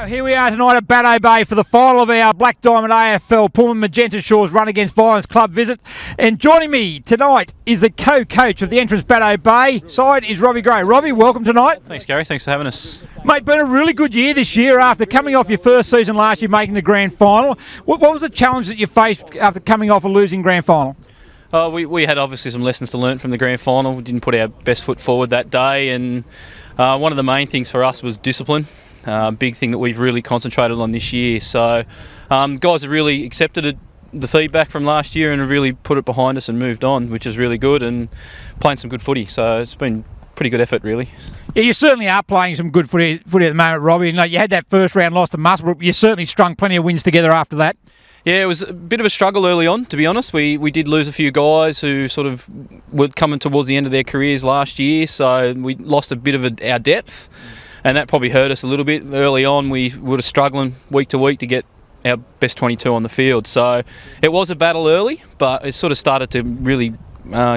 Here we are tonight at Bateau Bay for the final of our Black Diamond AFL Pullman Magenta Shores Run Against Violence Club visit. And joining me tonight is the co-coach of the Entrance Bateau Bay side is Robbie Gray. Robbie, welcome tonight. Thanks, Gary. Thanks for having us. Mate, been a really good year this year after coming off your first season last year making the grand final. What was the challenge that you faced after coming off a losing grand final? We had obviously some lessons to learn from the grand final. We didn't put our best foot forward that day, and one of the main things for us was discipline. Big thing that we've really concentrated on this year. So guys have really accepted the feedback from last year and have really put it behind us and moved on, which is really good, and playing some good footy. So it's been pretty good effort, really. Yeah, you certainly are playing some good footy at the moment, Robbie. You had that first round loss to Muswellbrook, but you certainly strung plenty of wins together after that. Yeah, it was a bit of a struggle early on, to be honest. We did lose a few guys who sort of were coming towards the end of their careers last year, so we lost a bit of our depth, and that probably hurt us a little bit. Early on, we were struggling week to week to get our best 22 on the field. So it was a battle early, but it sort of started to really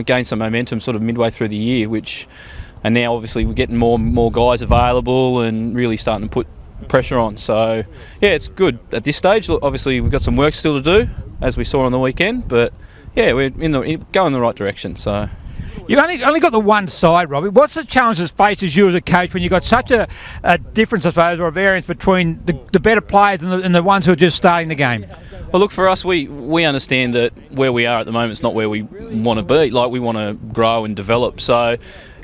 gain some momentum sort of midway through the year, and now obviously we're getting more and more guys available and really starting to put pressure on. So yeah, it's good at this stage. Look, obviously we've got some work still to do, as we saw on the weekend, but yeah, we're going in the right direction. So you've only got the one side, Robbie. What's the challenge that faces you as a coach when you've got such a difference, I suppose, or a variance between the better players and the ones who are just starting the game? Well, look, for us, we understand that where we are at the moment is not where we want to be. Like, we want to grow and develop. So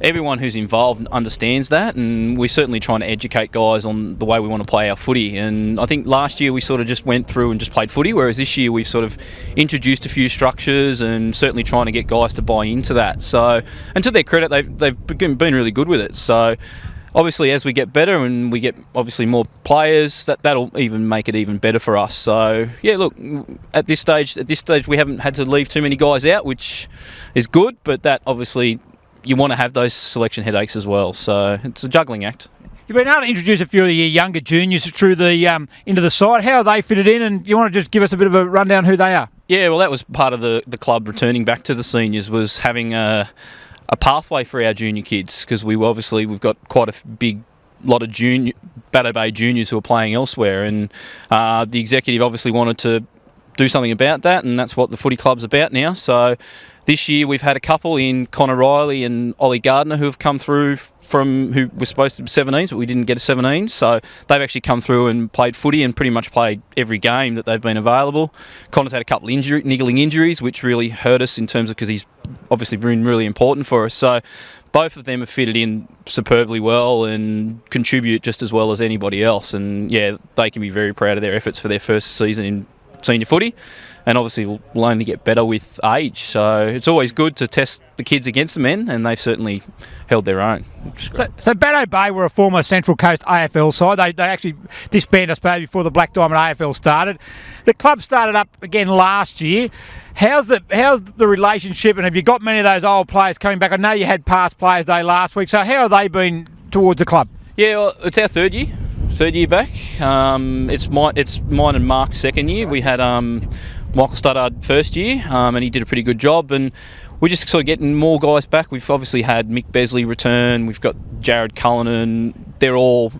everyone who's involved understands that, and we're certainly trying to educate guys on the way we want to play our footy. And I think last year we sort of just went through and just played footy, whereas this year we've sort of introduced a few structures and certainly trying to get guys to buy into that. So, and to their credit, they've been really good with it. So obviously, as we get better and we get obviously more players, that'll even make it even better for us. So yeah, look, at this stage we haven't had to leave too many guys out, which is good. But that obviously, you want to have those selection headaches as well. So it's a juggling act. You've been able to introduce a few of your younger juniors through the into the side. How are they fitted in? And you want to just give us a bit of a rundown who they are? Yeah, well, that was part of the club returning back to the seniors, was having a pathway for our junior kids, because we've got quite a big lot of Bateau Bay juniors who are playing elsewhere, and the executive obviously wanted to do something about that, and that's what the footy club's about now. So this year we've had a couple in Connor Riley and Ollie Gardner who have come through who were supposed to be 17s, but we didn't get a 17s. So they've actually come through and played footy and pretty much played every game that they've been available. Connor's had a couple niggling injuries, which really hurt us in terms of, because he's obviously been really important for us. So both of them have fitted in superbly well and contribute just as well as anybody else. And yeah, they can be very proud of their efforts for their first season in senior footy, and obviously will only get better with age. So it's always good to test the kids against the men, and they've certainly held their own. So Bateau Bay were a former Central Coast AFL side. They actually disbanded, I suppose, before the Black Diamond AFL started. The club started up again last year. How's the relationship, and have you got many of those old players coming back? I know you had past Players Day last week, so how have they been towards the club? Yeah, well, it's our third year back. It's mine and Mark's second year. We had Michael Studdard first year, and he did a pretty good job, and we're just sort of getting more guys back. We've obviously had Mick Besley return, we've got Jared Cullinan, they're all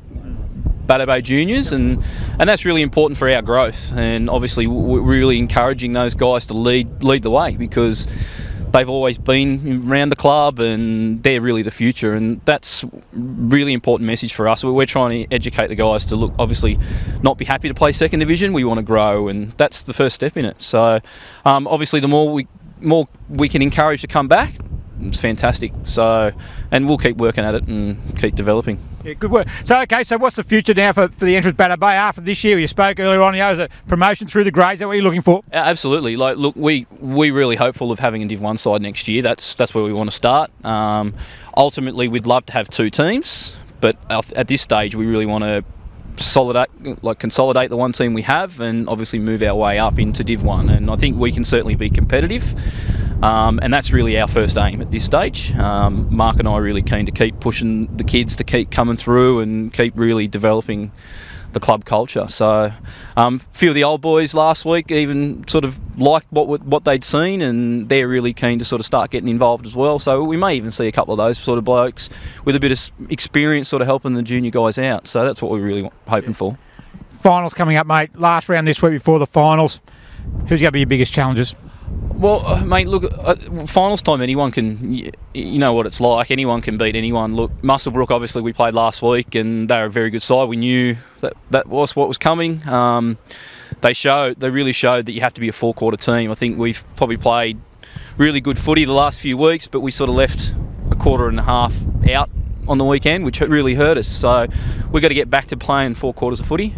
Bateau Bay juniors, and that's really important for our growth, and obviously we're really encouraging those guys to lead the way, because they've always been around the club and they're really the future, and that's a really important message for us. We're trying to educate the guys to look, obviously not be happy to play second division. We want to grow, and that's the first step in it. So obviously the more we can encourage to come back, it's fantastic. So, and we'll keep working at it and keep developing. Yeah, good work. So what's the future now for the Entrance Bateau Bay after this year? You spoke earlier on, as a promotion through the grades. Is that what you're looking for? Absolutely. Look, we're really hopeful of having a Div 1 side next year. That's where we want to start. Ultimately, we'd love to have two teams, but at this stage, we really want to consolidate the one team we have, and obviously move our way up into Div 1. And I think we can certainly be competitive. And that's really our first aim at this stage. Mark and I are really keen to keep pushing the kids to keep coming through and keep really developing the club culture. So a few of the old boys last week even sort of liked what they'd seen, and they're really keen to sort of start getting involved as well. So we may even see a couple of those sort of blokes with a bit of experience sort of helping the junior guys out. So that's what we're really hoping for. finals coming up, mate. Last round this week before the finals. Who's going to be your biggest challenges? Well, mate, look, finals time, anyone can, you know what it's like, anyone can beat anyone. Look, Muswellbrook, obviously, we played last week, and they're a very good side. We knew that was what was coming. They really showed that you have to be a four-quarter team. I think we've probably played really good footy the last few weeks, but we sort of left a quarter and a half out on the weekend, which really hurt us. So we've got to get back to playing 4 quarters of footy.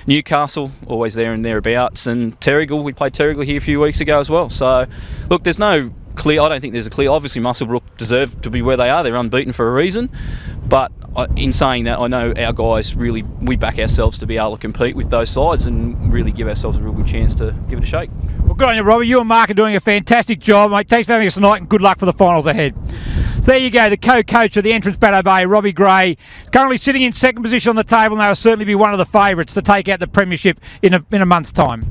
Newcastle, always there and thereabouts, and Terrigal, we played Terrigal here a few weeks ago as well. So look, there's no clear, I don't think there's a clear, obviously Muswellbrook deserve to be where they are, they're unbeaten for a reason, but in saying that, I know our guys really, we back ourselves to be able to compete with those sides and really give ourselves a real good chance to give it a shake. Well, good on you, Robbie. You and Mark are doing a fantastic job, mate. Thanks for having us tonight, and good luck for the finals ahead. So there you go, the co-coach of the entrance Bateau Bay, Robbie Gray, currently sitting in second position on the table, and they'll certainly be one of the favourites to take out the premiership in a month's time.